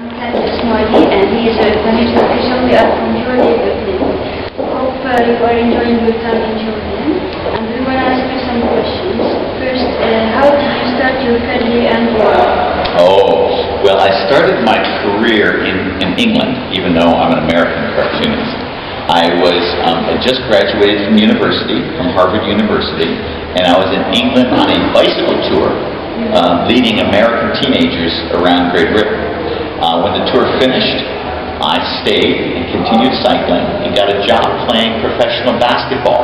I'm Katya Smadi, and he is a Lebanese official. We are from Jordan with him. Hope you are enjoying your time in Jordan. And we want to ask you some questions. First, how did you start your career and why? Oh, well, I started my career in England, even though I'm an American cartoonist. I just graduated from university, from Harvard University, and I was in England on a bicycle tour, leading American teenagers around Great Britain. When the tour finished, I stayed and continued cycling and got a job playing professional basketball.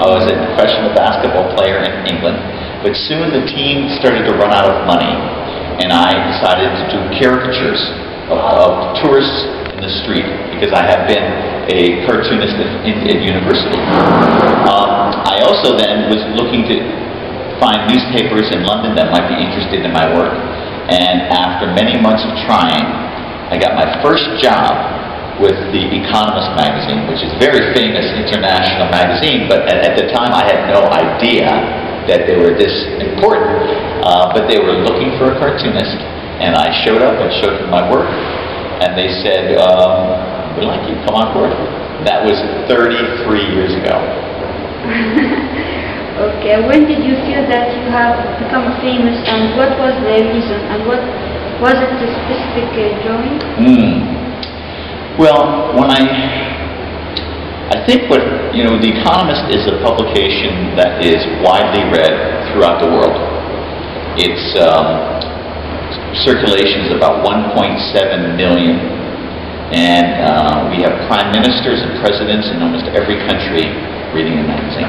I was a professional basketball player in England, but soon the team started to run out of money, and I decided to do caricatures of tourists in the street because I have been a cartoonist at university. I also then was looking to find newspapers in London that might be interested in my work. And after many months of trying, I got my first job with the Economist magazine, which is a very famous international magazine, but at the time I had no idea that they were this important. But they were looking for a cartoonist, and I showed up and showed them my work, and they said, we'd like you to come on board. That was 33 years ago. Okay, when did you feel that you have become famous, and what was the reason, and what was it a specific drawing? Well, when I think what, The Economist is a publication that is widely read throughout the world. Its circulation is about 1.7 million, and we have prime ministers and presidents in almost every country reading the magazine.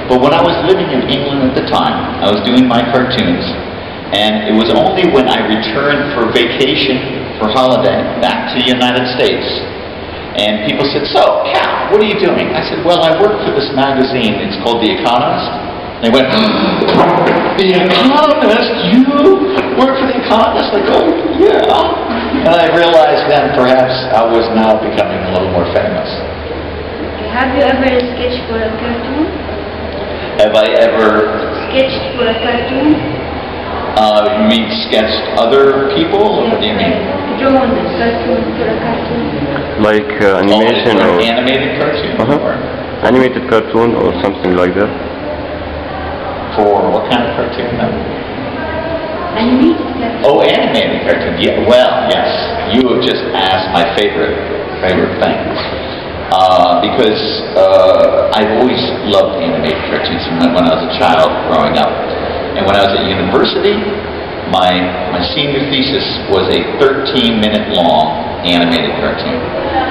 But when I was living in England at the time, I was doing my cartoons, and it was only when I returned for vacation, for holiday, back to the United States, and people said, "So, Cal, what are you doing?" I said, "Well, I work for this magazine. It's called The Economist." And they went, "The Economist? You work for The Economist?" I go, "Yeah." And I realized then perhaps I was now becoming a little more famous. Okay. Have you ever sketched for a cartoon? Have I ever sketched for a cartoon? You mean sketched other people? What do you mean? Drawn a cartoon for a cartoon. Like animation or or animated cartoon? Or animated cartoon or something like that. For what kind of cartoon? Animated cartoon. Oh, animated cartoon. Yeah. Well, yes. You have just asked my favorite thing. Because I've always loved animated cartoons when I was a child growing up. And when I was at university, my senior thesis was a 13-minute long animated cartoon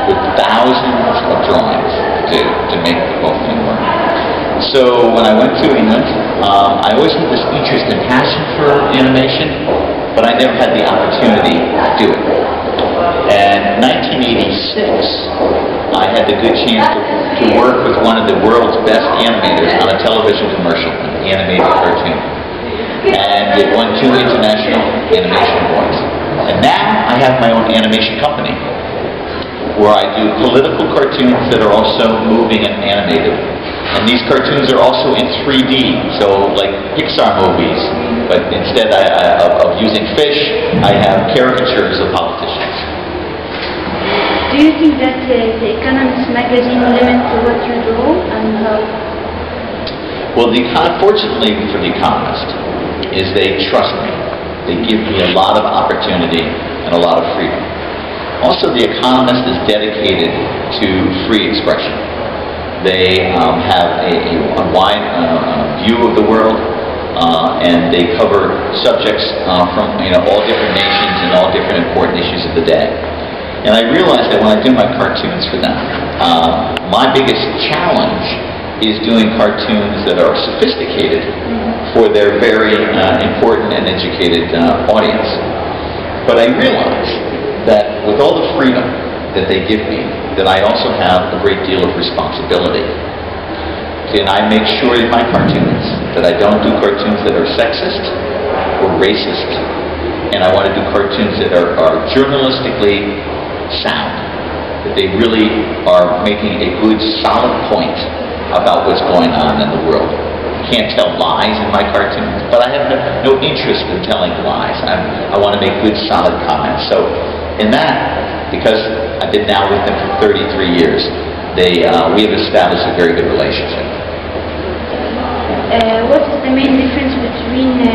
with thousands of drawings to make the whole thing work. So when I went to England, I always had this interest and passion for animation, but I never had the opportunity to do it. And 1986, I had the good chance to work with one of the world's best animators on a television commercial, an animated cartoon. And it won 2 international animation awards. And now I have my own animation company, where I do political cartoons that are also moving and animated. And these cartoons are also in 3D, so like Pixar movies. But instead of using fish, I have caricatures of politicians. Do you think that The Economist magazine limits what you do and how? Well, fortunately for The Economist, is they trust me. They give me a lot of opportunity and a lot of freedom. Also, The Economist is dedicated to free expression. They have a wide view of the world, and they cover subjects from all different nations and all different important issues of the day. And I realized that when I do my cartoons for them, my biggest challenge is doing cartoons that are sophisticated for their very important and educated audience. But I realized that with all the freedom that they give me, that I also have a great deal of responsibility. And I make sure in my cartoons that I don't do cartoons that are sexist or racist, and I want to do cartoons that are journalistically sound, that they really are making a good solid point about what's going on in the world. I can't tell lies in my cartoons, but I have no interest in telling lies. I want to make good solid comments. So in that, because I've been now with them for 33 years, we have established a very good relationship. What is the main difference between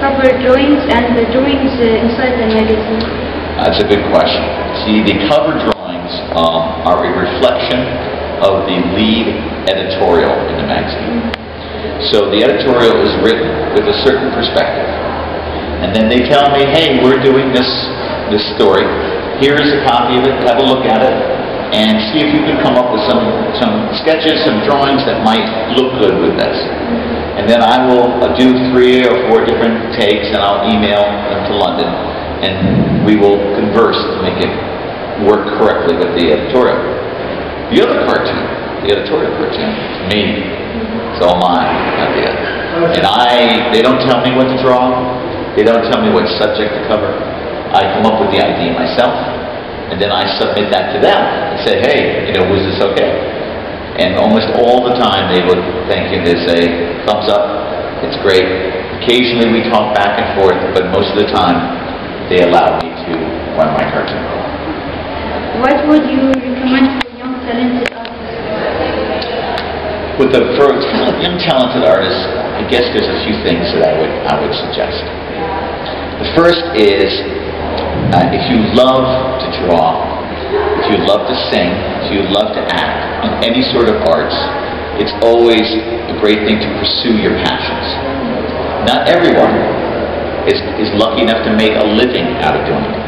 cover drawings and the drawings inside the magazine? That's a good question. See, the cover drawings are a reflection of the lead editorial in the magazine. So the editorial is written with a certain perspective. And then they tell me, hey, we're doing this story. Here is a copy of it. Have a look at it. And see if you can come up with some sketches, some drawings that might look good with this. And then I will do 3 or 4 different takes, and I'll email them to London. And we will converse to make it work correctly with the editorial. The other cartoon, the editorial cartoon, me. It's all mine, Katya. And they don't tell me what to draw. They don't tell me what subject to cover. I come up with the idea myself, and then I submit that to them and say, hey, was this okay? And almost all the time they would thank you. They say, thumbs up, it's great. Occasionally we talk back and forth, but most of the time they allow me to run my cartoon. What would you recommend for young talented artists? For young talented artists, I guess there's a few things that I would suggest. The first is, if you love to draw, if you love to sing, if you love to act, in any sort of arts, it's always a great thing to pursue your passions. Not everyone is lucky enough to make a living out of doing it.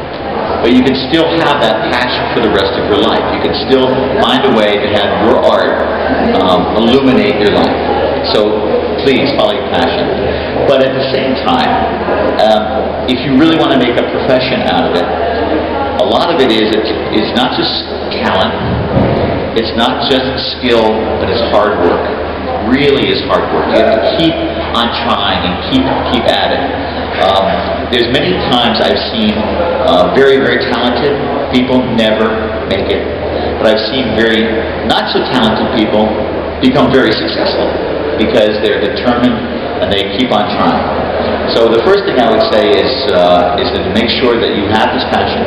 But you can still have that passion for the rest of your life. You can still find a way to have your art illuminate your life. So please follow your passion. But at the same time, if you really want to make a profession out of it, a lot of it is not just talent, it's not just skill, but it's hard work. Really is hard work. You have to keep on trying and keep at it. There's many times I've seen very, very talented people never make it. But I've seen very not so talented people become very successful because they're determined and they keep on trying. So the first thing I would say is to make sure that you have this passion.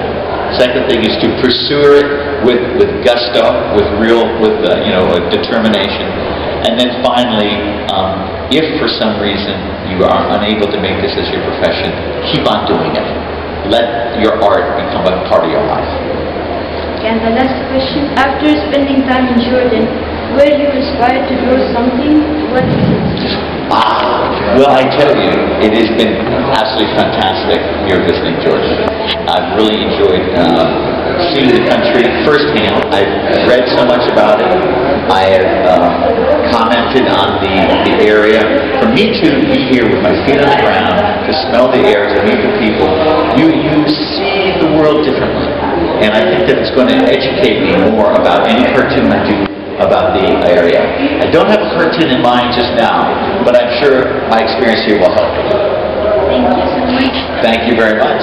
Second thing is to pursue it with gusto, with determination. And then finally, if for some reason you are unable to make this as your profession, keep on doing it. Let your art become a part of your life. And the last question, after spending time in Jordan, were you inspired to draw something? What is it? Well, I tell you, it has been absolutely fantastic here visiting Jordan. I've really enjoyed seeing the country firsthand. I've read so much about it. I have commented on the area. For me to be here with my feet on the ground, to smell the air, to meet the people, you see the world differently. And I think that it's going to educate me more about any cartoon I do about the area. I don't have a cartoon in mind just now, but I'm sure my experience here will help. Thank you so much. Thank you very much.